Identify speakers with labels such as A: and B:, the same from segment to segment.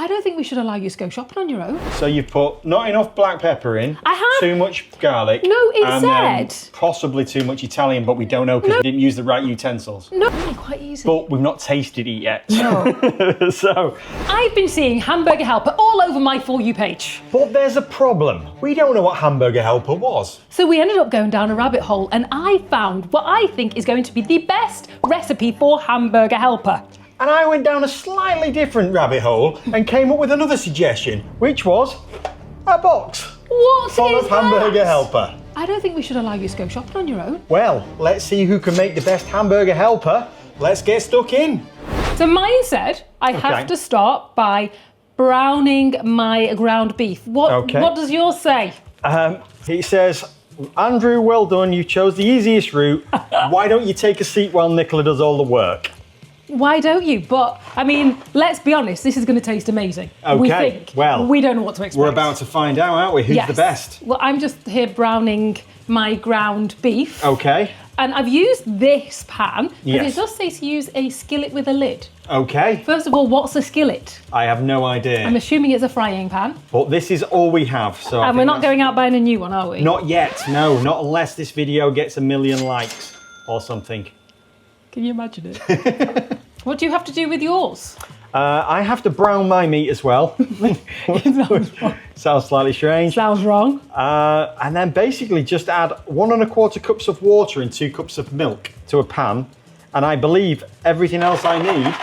A: I don't think we should allow you to go shopping on your own.
B: So you've put not enough black pepper in.
A: I have.
B: Too much garlic.
A: No, it
B: and
A: said.
B: Then possibly too much Italian, but we don't know because we didn't use the right utensils.
A: No, really quite easy.
B: But we've not tasted it yet.
A: No.
B: So.
A: I've been seeing Hamburger Helper all over my For You page.
B: But there's a problem. We don't know what Hamburger Helper was.
A: So we ended up going down a rabbit hole and I found what I think is going to be the best recipe for Hamburger Helper.
B: And I went down a slightly different rabbit hole and came up with another suggestion, which was a box full of Hamburger Helper.
A: I don't think we should allow you to go shopping on your own.
B: Well, let's see who can make the best Hamburger Helper. Let's get stuck in.
A: So mine said I have to start by browning my ground beef. What does yours say?
B: It says, Andrew, well done. You chose the easiest route. Why don't you take a seat while Nicola does all the work?
A: Why don't you? But, I mean, let's be honest, this is going to taste amazing.
B: Okay,
A: we think.
B: well,
A: we don't know what to expect.
B: We're about to find out, aren't we? Who's the best?
A: Well, I'm just here browning my ground beef.
B: Okay.
A: And I've used this pan, but
B: Yes.
A: it does say to use a skillet with a lid.
B: Okay.
A: First of all, what's a skillet?
B: I have no idea.
A: I'm assuming it's a frying pan.
B: But this is all we have, so.
A: And we're not going out buying a new one, are we?
B: Not yet, no. Not unless this video gets 1 million likes or something.
A: Can you imagine it? What do you have to do with yours?
B: I have to brown my meat as well. Sounds slightly strange.
A: Sounds wrong.
B: And then basically just add 1 1/4 cups of water and 2 cups of milk to a pan. And I believe everything else I need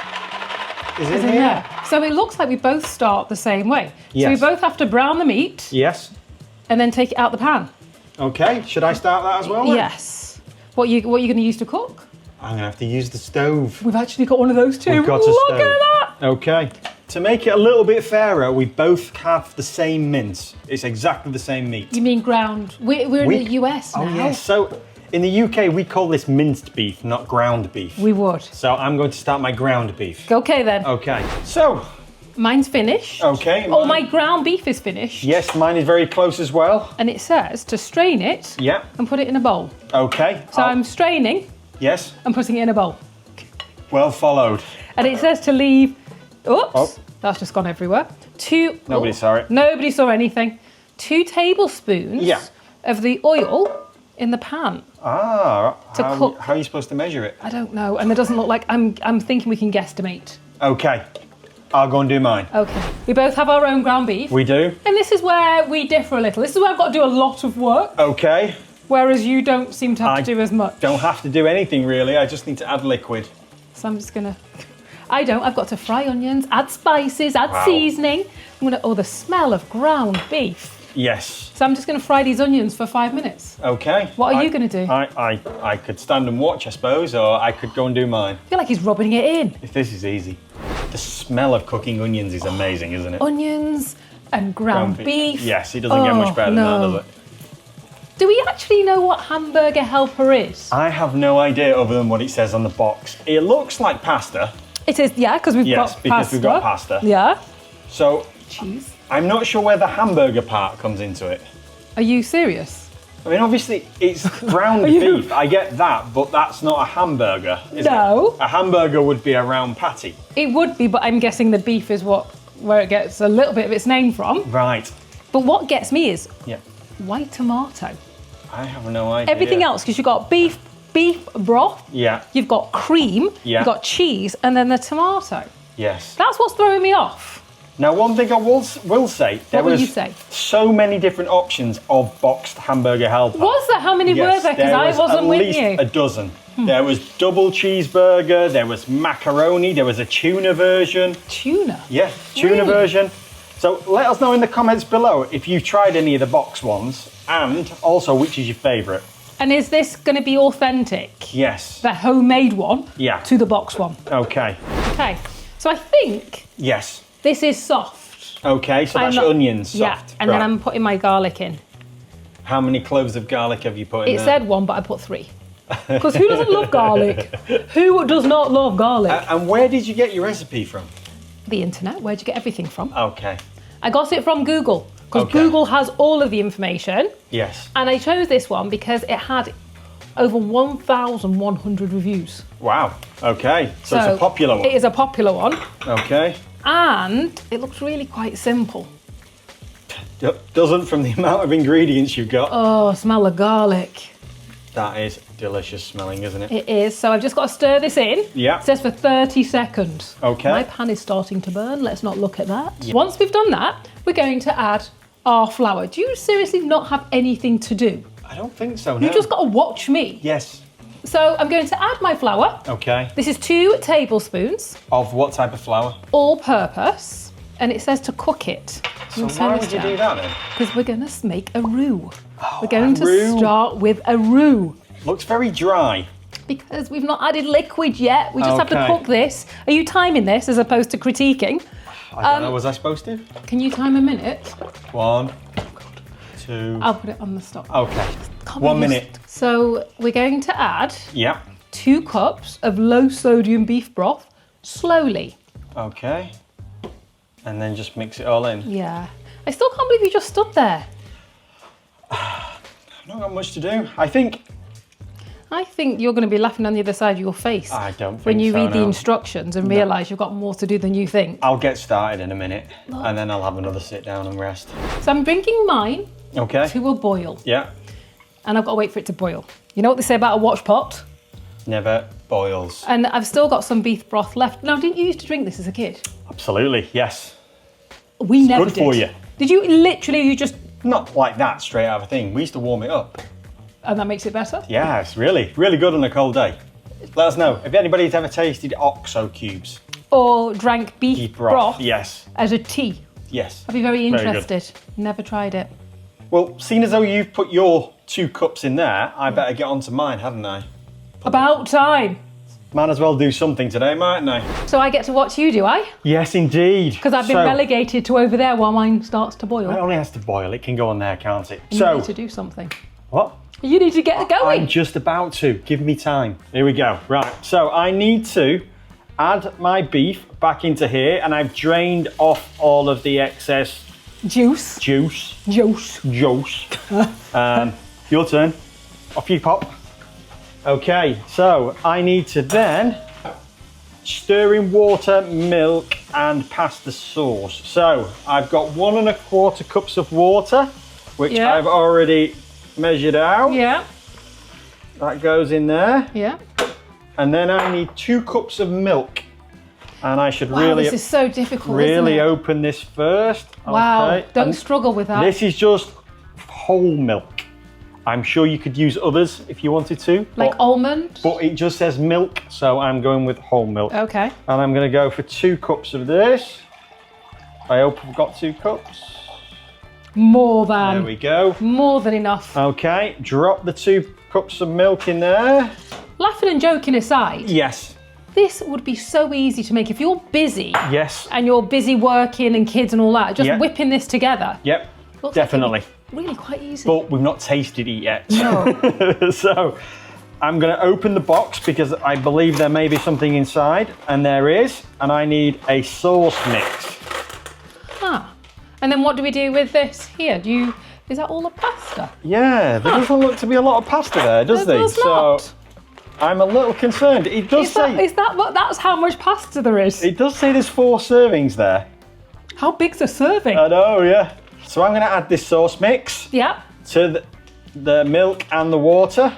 B: is in here.
A: there. So it looks like we both start the same way.
B: Yes.
A: So we both have to brown the meat
B: Yes.
A: and then take it out the pan.
B: Okay, should I start that as well then?
A: Yes. What are you going to use to cook?
B: I'm going to have to use the stove.
A: We've actually got one of those too.
B: We've got a
A: Look
B: stove.
A: at that.
B: Okay. To make it a little bit fairer, we both have the same mince. It's exactly the same meat.
A: You mean ground? We're in the US now.
B: Oh yes, so in the UK we call this minced beef, not ground beef.
A: We would.
B: So I'm going to start my ground beef.
A: Okay then.
B: Okay, so.
A: Mine's finished.
B: Okay.
A: Oh, my ground beef is finished.
B: Yes, mine is very close as well.
A: And it says to strain it
B: Yeah.
A: and put it in a bowl.
B: Okay.
A: So I'm straining
B: Yes.
A: and putting it in a bowl.
B: Well followed.
A: And it says to leave, oops, that's just gone everywhere.
B: Nobody saw it.
A: Nobody saw anything. 2 tablespoons of the oil in the pan.
B: Ah,
A: To cook.
B: how are you supposed to measure it?
A: I don't know, and it doesn't look like, I'm thinking we can guesstimate.
B: Okay, I'll go and do mine.
A: Okay, we both have our own ground beef.
B: We do?
A: And this is where we differ a little. This is where I've got to do a lot of work,
B: Okay.
A: whereas you don't seem to have to do as much.
B: Don't have to do anything really, I just need to add liquid.
A: So I'm just gonna, I've got to fry onions, add spices, add seasoning. Oh, the smell of ground beef.
B: Yes.
A: So I'm just gonna fry these onions for 5 minutes.
B: Okay.
A: What are you gonna do?
B: I could stand and watch, I suppose, or I could go and do mine.
A: I feel like he's rubbing it in.
B: If this is easy. The smell of cooking onions is amazing, isn't it?
A: Onions and ground beef.
B: Yes, it doesn't get much better than that, does it?
A: Do we actually know what Hamburger Helper is?
B: I have no idea other than what it says on the box. It looks like pasta.
A: It is, yeah, because we've got pasta.
B: Yes, because we've got pasta.
A: Yeah.
B: So,
A: Cheese.
B: I'm not sure where the hamburger part comes into it.
A: Are you serious?
B: I mean, obviously, it's ground beef. I get that, but that's not a hamburger, is it?
A: No.
B: A hamburger would be a round patty.
A: It would be, but I'm guessing the beef is where it gets a little bit of its name from.
B: Right.
A: But what gets me is
B: Yeah.
A: white tomato.
B: I have no idea.
A: Everything else, because you've got beef broth,
B: Yeah.
A: you've got cream,
B: Yeah.
A: you've got cheese, and then the tomato.
B: Yes.
A: That's what's throwing me off.
B: Now, one thing I will say, there
A: What will
B: was
A: you say?
B: so many different options of boxed Hamburger Helper.
A: Was there? How many were there? Because I wasn't with you.
B: At least a dozen. There was double cheeseburger, there was macaroni, there was a tuna version.
A: Tuna?
B: Yeah, tuna
A: Really?
B: version. So let us know in the comments below if you've tried any of the box ones and also which is your favourite.
A: And is this going to be authentic?
B: Yes.
A: The homemade one
B: Yeah.
A: to the box one?
B: Okay.
A: Okay. So I think
B: Yes.
A: this is soft.
B: Okay, so that's your onions soft.
A: Yeah, and then I'm putting my garlic in.
B: How many cloves of garlic have you put in
A: It
B: there?
A: said 1, but I put 3. Because who doesn't love garlic? Who does not love garlic?
B: And where did you get your recipe from?
A: The internet. Where'd you get everything from?
B: Okay.
A: I got it from Google. Because
B: Okay.
A: Google has all of the information.
B: Yes.
A: And I chose this one because it had over 1,100 reviews.
B: Wow. Okay. So it's a popular one.
A: It is a popular one.
B: Okay.
A: And it looks really quite simple.
B: Doesn't from the amount of ingredients you've got.
A: Oh, smell the garlic.
B: That is delicious smelling, isn't it?
A: It is. So I've just got to stir this in.
B: Yeah.
A: It says for 30 seconds.
B: Okay.
A: My pan is starting to burn. Let's not look at that. Yeah. Once we've done that, we're going to add our flour. Do you seriously not have anything to do?
B: I don't think so, no.
A: You just got to watch me.
B: Yes.
A: So I'm going to add my flour.
B: Okay.
A: This is 2 tablespoons.
B: Of what type of flour?
A: All purpose. And it says to cook it.
B: So why would you do that then?
A: Because we're going to make a roux.
B: Oh,
A: we're going to
B: roux.
A: start with a roux.
B: Looks very dry.
A: Because we've not added liquid yet. We just have to
B: Okay.
A: cook this. Are you timing this as opposed to critiquing?
B: I don't know, was I supposed to?
A: Can you time a minute?
B: 1, 2.
A: I'll put it on the stop.
B: Okay.
A: Can't
B: 1
A: we
B: minute.
A: So we're going to add
B: Yeah.
A: 2 cups of low sodium beef broth slowly.
B: Okay. And then just mix it all in.
A: Yeah. I still can't believe you just stood there.
B: I've not got much to do. I think
A: you're going to be laughing on the other side of your face
B: I don't think
A: when you
B: so,
A: read the
B: no.
A: instructions and realise you've got more to do than you think.
B: I'll get started in a minute and then I'll have another sit down and rest.
A: So I'm bringing mine
B: Okay.
A: to a boil
B: Yeah.
A: and I've got to wait for it to boil. You know what they say about a watch pot?
B: Never boils.
A: And I've still got some beef broth left. Now, didn't you used to drink this as a kid?
B: Absolutely, yes.
A: We never
B: good
A: did.
B: for you.
A: Did you literally, you just,
B: Not like that straight out of a thing. We used to warm it up.
A: and that makes it better?
B: Yeah, it's really, really good on a cold day. Let us know if anybody's ever tasted OXO cubes.
A: Or drank beef
B: Deep
A: broth
B: Yes,
A: as a tea?
B: yes.
A: I'd be very
B: Very good.
A: interested. Never tried it.
B: Well, seeing as though you've put your 2 cups in there, I better get on to mine, hadn't I?
A: About time.
B: Might as well do something today, mightn't I?
A: So I get to watch you, do I?
B: Yes, indeed.
A: Because I've been
B: So,
A: relegated to over there while mine starts to boil.
B: It only has to boil. It can go on there, can't it?
A: You need to do something.
B: What?
A: You need to get going.
B: I'm just about to. Give me time. Here we go. Right. So I need to add my beef back into here, and I've drained off all of the excess
A: Juice.
B: juice.
A: Juice.
B: Your turn. Off you pop. Okay. So I need to then stir in water, milk, and pasta sauce. So I've got 1 1/4 cups of water, which
A: Yeah.
B: I've already measured out.
A: Yeah.
B: That goes in there.
A: Yeah.
B: And then I need 2 cups of milk. And I should
A: Wow,
B: really,
A: this is so difficult,
B: really
A: isn't it?
B: open this first.
A: Wow.
B: Okay.
A: Don't
B: And
A: struggle with that.
B: this is just whole milk. I'm sure you could use others if you wanted to.
A: Like
B: but,
A: almond?
B: but it just says milk, so I'm going with whole milk.
A: Okay.
B: And I'm going to go for 2 cups of this. I hope I've got 2 cups.
A: More than.
B: There we go.
A: More than enough.
B: Okay, drop the 2 cups of milk in there.
A: Laughing and joking aside,
B: Yes,
A: this would be so easy to make if you're busy
B: yes,
A: and you're busy working and kids and all that. Just
B: Yeah.
A: whipping this together.
B: yep,
A: Looks
B: definitely.
A: Like it'd be really quite easy.
B: But we've not tasted it yet.
A: No.
B: So I'm going to open the box because I believe there may be something inside, and there is, and I need a sauce mix.
A: Ah. And then what do we do with this here? Is that all the pasta?
B: Yeah, there doesn't look to be a lot of pasta there, does
A: There
B: there?
A: does not.
B: So I'm a little concerned. It does
A: That's how much pasta there is?
B: It does say there's 4 servings there.
A: How big's a serving?
B: I know, yeah. So I'm going to add this sauce mix
A: Yeah.
B: to the milk and the water.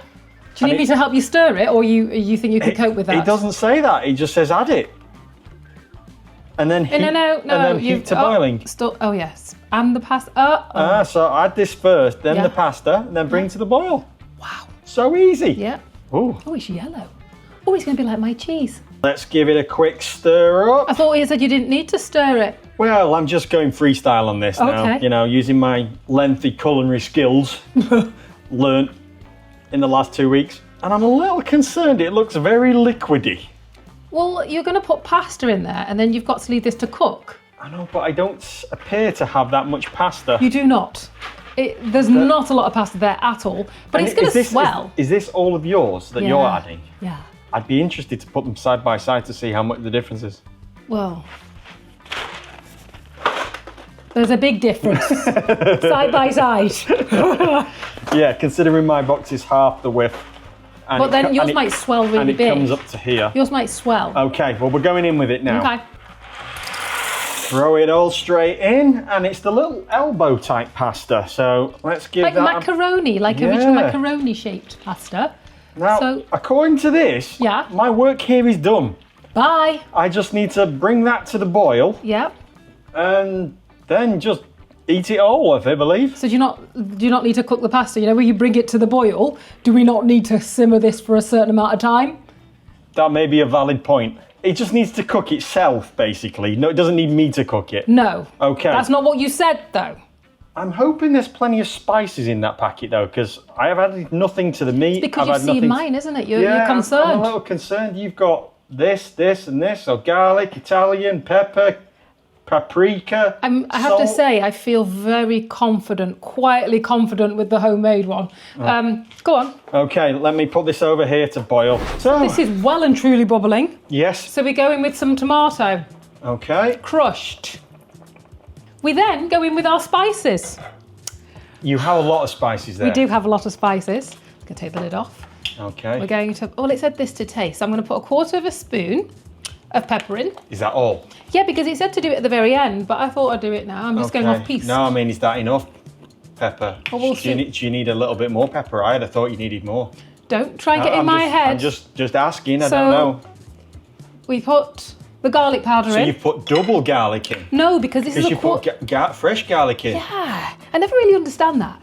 A: Do you need me to help you stir it, or you think you can cope with that?
B: It doesn't say that. It just says add it. And then heat,
A: No.
B: and then heat to boiling.
A: Oh yes, and the pasta.
B: So add this first, then
A: Yeah.
B: the pasta, and then bring to the boil.
A: Wow.
B: So easy.
A: Yeah.
B: Ooh.
A: Oh, it's yellow. Oh, it's going to be like my cheese.
B: Let's give it a quick stir up.
A: I thought you said you didn't need to stir it.
B: Well, I'm just going freestyle on this now.
A: Okay.
B: You know, using my lengthy culinary skills learnt in the last 2 weeks. And I'm a little concerned. It looks very liquidy.
A: Well, you're going to put pasta in there, and then you've got to leave this to cook.
B: I know, but I don't appear to have that much pasta.
A: You do not. There's not a lot of pasta there at all, but
B: And
A: it's going
B: is
A: to
B: this-
A: swell.
B: Is this all of yours that you're
A: Yeah.
B: adding?
A: Yeah.
B: I'd be interested to put them side by side to see how much the difference is.
A: Well, there's a big difference. Side by side.
B: Yeah, considering my box is half the width. And
A: But then
B: and
A: yours might swell really
B: and it
A: big.
B: comes up to here.
A: Yours might swell.
B: Okay, well, we're going in with it now.
A: Okay.
B: Throw it all straight in, and it's the little elbow type pasta. So let's give
A: like
B: that
A: macaroni, like original macaroni shaped pasta.
B: Now,
A: so,
B: according to this, my work here is done.
A: Bye.
B: I just need to bring that to the boil.
A: Yep.
B: And then just eat it all, I believe.
A: So do you not need to cook the pasta? You know, when you bring it to the boil, do we not need to simmer this for a certain amount of time?
B: That may be a valid point. It just needs to cook itself, basically. No, it doesn't need me to cook it.
A: No.
B: Okay.
A: That's not what you said, though.
B: I'm hoping there's plenty of spices in that packet, though, because I have added nothing to the meat.
A: It's because you've seen mine, isn't it? You're concerned.
B: I'm a little concerned. You've got this, and this. So garlic, Italian, pepper, paprika.
A: I have to say, I feel very confident, quietly confident with the homemade one. Go on.
B: Okay, let me put this over here to boil. So
A: this is well and truly bubbling.
B: Yes.
A: So we go in with some tomato.
B: Okay.
A: Crushed. We then go in with our spices.
B: You have a lot of spices there.
A: We do have a lot of spices. I'm going to take the lid off.
B: Okay.
A: We're going to, well, it said this to taste. So I'm going to put a quarter of a spoon of pepper in.
B: Is that all?
A: Yeah, because it said to do it at the very end, but I thought I'd do it now. I'm just going off piece.
B: No, I mean, is that enough pepper?
A: Well, we'll
B: do you need a little bit more pepper? I'd have thought you needed more.
A: Don't try and get in my head.
B: I'm just asking, I don't know.
A: We put the garlic powder in.
B: So you've put double garlic in?
A: No, because this is a
B: put fresh garlic in?
A: Yeah, I never really understand that.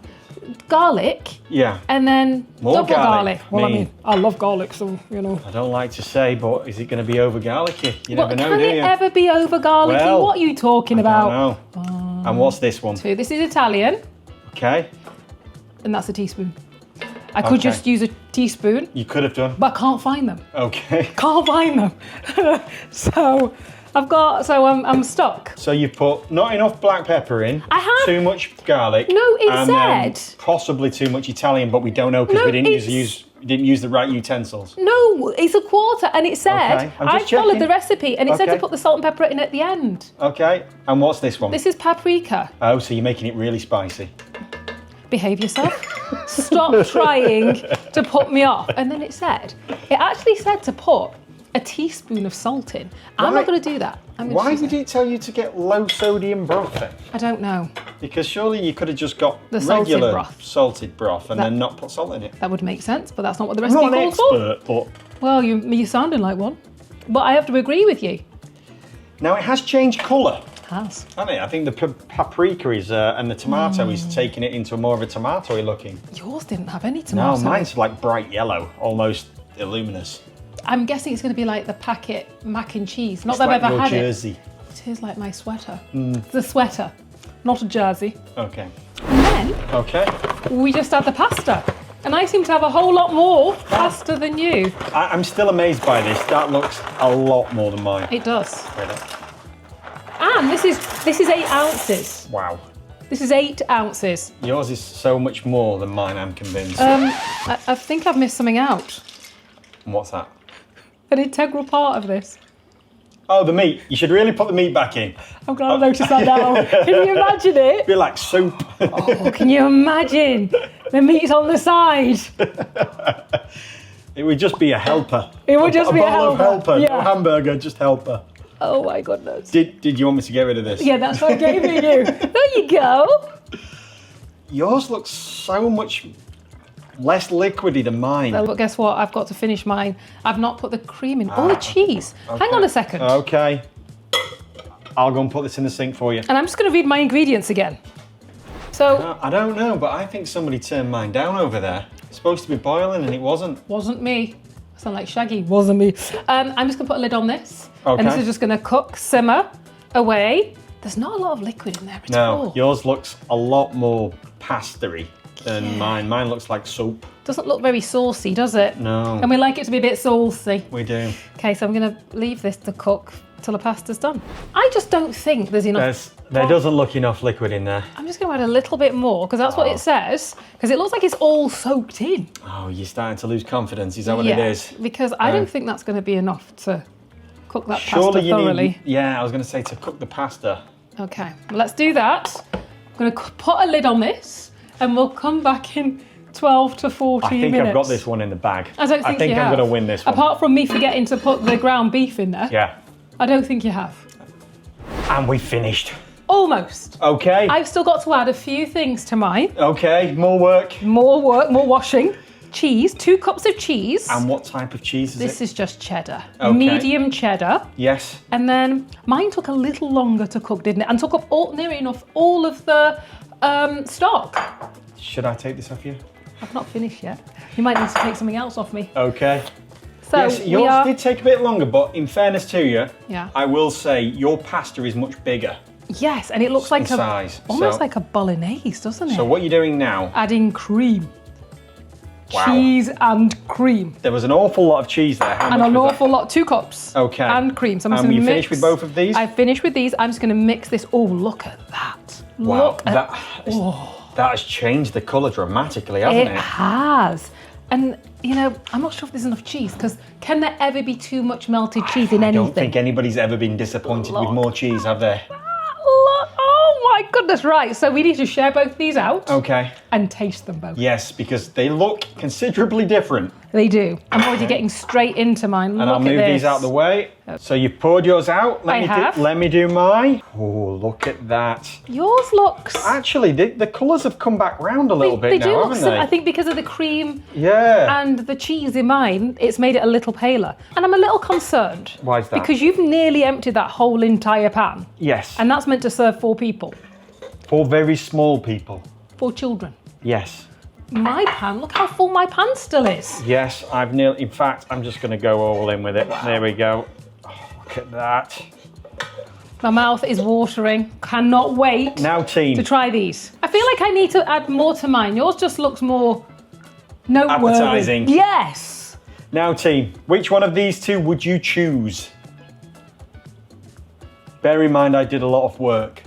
A: Garlic.
B: Yeah.
A: And then
B: more
A: double garlic. Well, I mean, I love garlic, so, you know.
B: I don't like to say, but is it going to be over garlicky? You never know, do you?
A: Can it ever be over garlicky?
B: Well,
A: what are you talking about?
B: I don't know. And what's this one?
A: This is Italian.
B: Okay.
A: And that's a teaspoon. I could just use a teaspoon.
B: You could have done.
A: But I can't find them.
B: Okay.
A: Can't find them. So I'm stuck.
B: So you put not enough black pepper in.
A: I have.
B: Too much garlic.
A: No, it
B: and
A: said.
B: Then possibly too much Italian, but we don't know because we didn't use the right utensils.
A: No, it's a quarter, and it said
B: Okay,
A: I followed the recipe, and it said to put the salt and pepper in at the end.
B: Okay. And what's this one?
A: This is paprika.
B: Oh, so you're making it really spicy.
A: Behave yourself. Stop trying to put me off. And then it actually said to put a teaspoon of salt in. I'm not going to do that.
B: Why did it tell you to get low sodium broth then?
A: I don't know.
B: Because surely you could have just got
A: the
B: regular salted broth and then not put salt in it.
A: That would make sense, but that's not what the recipe calls for.
B: I'm not an expert, but...
A: Well, you're sounding like one. But I have to agree with you.
B: Now it has changed colour.
A: It has.
B: Hasn't it? I think the paprika is, and the tomato is taking it into more of a tomatoey looking.
A: Yours didn't have any tomato.
B: No, mine's like bright yellow, almost illuminous.
A: I'm guessing it's going to be like the packet mac and cheese. Not
B: it's
A: that
B: like
A: I've ever had
B: jersey.
A: It is like my sweater. It's a sweater, not a jersey.
B: Okay.
A: And then we just add the pasta. And I seem to have a whole lot more pasta than you.
B: I'm still amazed by this. That looks a lot more than mine.
A: It does.
B: Really?
A: And this is 8 ounces.
B: Wow.
A: This is 8 ounces.
B: Yours is so much more than mine, I'm convinced.
A: I think I've missed something out.
B: And what's that?
A: An integral part of this.
B: Oh, the meat. You should really put the meat back in.
A: I'm glad I noticed that now. Can you imagine it?
B: It'd be like soup.
A: Oh, can you imagine? The meat's on the side.
B: It would just be a helper.
A: It would just be a
B: bowl of helper.
A: Yeah.
B: No hamburger, just helper.
A: Oh my goodness.
B: Did you want me to get rid of this?
A: Yeah, that's what I gave you. There you go.
B: Yours looks so much less liquidy than mine.
A: Well, but guess what? I've got to finish mine. I've not put the cream in. Oh, the cheese.
B: Okay.
A: Hang on a second.
B: Okay. I'll go and put this in the sink for you.
A: And I'm just going to read my ingredients again. So.
B: I don't know, but I think somebody turned mine down over there. It's supposed to be boiling and it wasn't.
A: Wasn't me. I sound like Shaggy. Wasn't me. I'm just going to put a lid on this.
B: Okay.
A: And this is just going to cook, simmer away. There's not a lot of liquid in there at all.
B: No, yours looks a lot more pasta-y than mine. Mine looks like soup.
A: Doesn't look very saucy, does it?
B: No.
A: And we like it to be a bit saucy.
B: We do.
A: Okay, so I'm going to leave this to cook till the pasta's done. I just don't think there's enough.
B: There doesn't look enough liquid in there.
A: I'm just going to add a little bit more because that's what it says. Because it looks like it's all soaked in.
B: Oh, you're starting to lose confidence. Is that what it is?
A: Because I don't think that's going to be enough to cook that pasta thoroughly.
B: Yeah, I was going to say to cook the pasta.
A: Okay, well, let's do that. I'm going to put a lid on this and we'll come back in 12 to 14 minutes.
B: I think I've got this one in the bag.
A: I don't think you have.
B: I'm going to win this one.
A: Apart from me forgetting to put the ground beef in there.
B: Yeah.
A: I don't think you have.
B: And we finished.
A: Almost.
B: Okay.
A: I've still got to add a few things to mine.
B: Okay, more work.
A: More work, more washing. Cheese, 2 cups of cheese.
B: And what type of cheese is
A: This
B: it?
A: is just cheddar.
B: Okay.
A: Medium cheddar.
B: Yes.
A: And then mine took a little longer to cook, didn't it? And took up nearly enough all of the stock.
B: Should I take this off you?
A: I've not finished yet. You might need to take something else off me.
B: Okay.
A: So
B: Yes, yours did take a bit longer, but in fairness to you,
A: Yeah.
B: I will say your pasta is much bigger.
A: Yes, and it looks like
B: size,
A: almost
B: so-
A: like a bolognese, doesn't it?
B: So what you're doing now,
A: Adding cream.
B: Wow.
A: Cheese and cream.
B: there was an awful lot of cheese there. How
A: And
B: much
A: an
B: was
A: awful lot, 2 cups.
B: Okay.
A: And cream. So I'm just
B: And
A: going to
B: you
A: mix.
B: finished with both of these?
A: I've finished with these. I'm just going to mix this. Oh, look at that.
B: Wow,
A: Look at
B: that has changed the colour dramatically, hasn't
A: It
B: it?
A: has. And, you know, I'm not sure if there's enough cheese, because can there ever be too much melted cheese in
B: I
A: anything?
B: don't think anybody's ever been disappointed with
A: Look.
B: more cheese, have they?
A: Look, oh my goodness, right. So we need to share both these out
B: Okay.
A: and taste them both.
B: Yes, because they look considerably different.
A: They do. I'm already getting straight into mine.
B: And
A: Look
B: I'll move
A: at
B: these
A: this.
B: out the way. So you poured yours out.
A: I have.
B: Let me do mine. Oh, look at that.
A: Yours looks...
B: Actually, the colours have come back round a little bit
A: they
B: now,
A: do look
B: haven't
A: similar.
B: they?
A: I think because of the cream
B: Yeah.
A: and the cheese in mine, it's made it a little paler. And I'm a little concerned.
B: Why is that?
A: Because you've nearly emptied that whole entire pan.
B: Yes.
A: And that's meant to serve 4 people.
B: For very small people.
A: 4 children.
B: Yes.
A: My pan, look how full my pan still is.
B: Yes, I've nearly. In fact, I'm just going to go all in with it.
A: Wow.
B: There we go. Oh, look at that.
A: My mouth is watering. Cannot wait
B: Now, team.
A: to try these. I feel like I need to add more to mine. Yours just looks more noteworthy.
B: Appetizing.
A: Yes.
B: Now, team. Which one of these 2 would you choose? Bear in mind, I did a lot of work.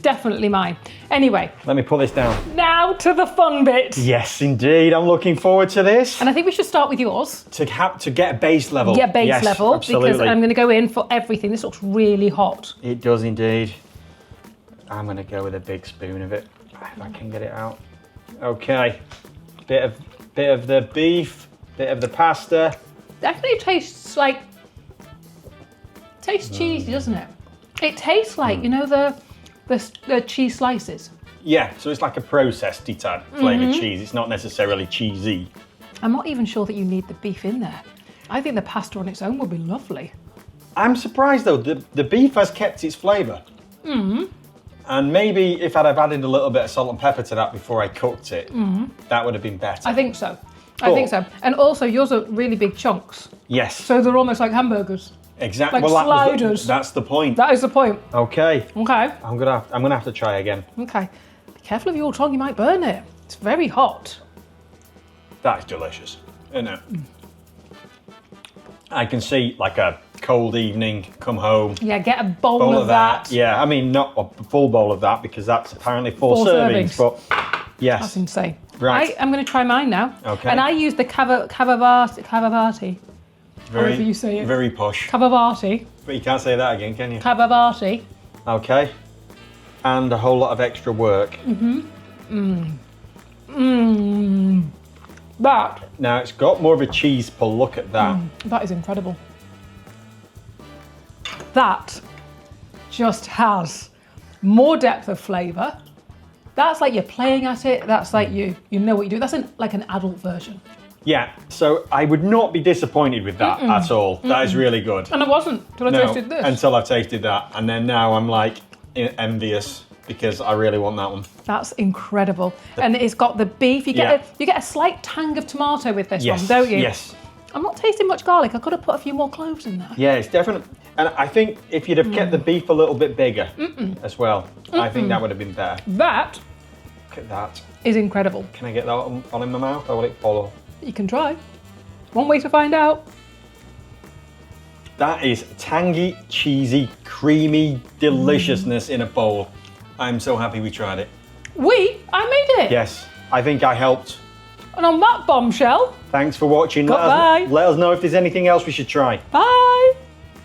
A: Definitely mine. Anyway,
B: Let me put this down.
A: now to the fun bit.
B: Yes, indeed. I'm looking forward to this.
A: And I think we should start with yours.
B: To get a base level.
A: Yeah, base
B: Yes,
A: level.
B: absolutely.
A: Because I'm going to go in for everything. This looks really hot.
B: It does indeed. I'm going to go with a big spoon of it, if I can get it out. Okay. Bit of the beef, bit of the pasta.
A: Definitely tastes like... Tastes cheesy, doesn't it? It tastes like, you know, the cheese slices.
B: Yeah, so it's like a processed type flavoured cheese. It's not necessarily cheesy.
A: I'm not even sure that you need the beef in there. I think the pasta on its own would be lovely.
B: I'm surprised though, the beef has kept its flavour. And maybe if I'd have added a little bit of salt and pepper to that before I cooked it, that would have been better.
A: I think so. I think so. And also, yours are really big chunks.
B: Yes,
A: So they're almost like hamburgers.
B: exactly.
A: like sliders.
B: That's the point.
A: That is the point.
B: Okay,
A: Okay.
B: I'm gonna have to try again.
A: Okay. Be careful of your tongue, you might burn it. It's very hot.
B: That's delicious, isn't it? I can see like a cold evening, come home,
A: Yeah, get a bowl,
B: bowl
A: of that.
B: Yeah, I mean not a full bowl of that because that's apparently 4
A: 4
B: servings. But yes,
A: That's insane.
B: Right.
A: I'm going to try mine now.
B: Okay.
A: And I use the Cavavati. However you say it.
B: very posh.
A: Cavavati.
B: But you can't say that again, can you?
A: Cavavati.
B: Okay. And a whole lot of extra work.
A: That
B: Now it's got more of a cheese pull. Look at that.
A: That is incredible. That just has more depth of flavour. That's like you're playing at it. That's like you know what you do. That's like an adult version.
B: Yeah. So I would not be disappointed with that at all. That is really good.
A: And I wasn't till I tasted this.
B: Until I've tasted that, and then now I'm like envious because I really want that one.
A: That's incredible. And it's got the beef. You get a slight tang of tomato with this one, don't you?
B: Yes.
A: I'm not tasting much garlic. I could have put a few more cloves in there.
B: Yeah, it's definitely. And I think if you'd have kept the beef a little bit bigger as well, I think that would have been better.
A: That
B: Look at that.
A: is incredible.
B: Can I get that on in my mouth or will it follow?
A: You can try. One way to find out.
B: That is tangy, cheesy, creamy deliciousness in a bowl. I'm so happy we tried it.
A: I made it.
B: Yes, I think I helped.
A: And on that bombshell,
B: Thanks for watching.
A: Goodbye.
B: Let us know if there's anything else we should try.
A: bye.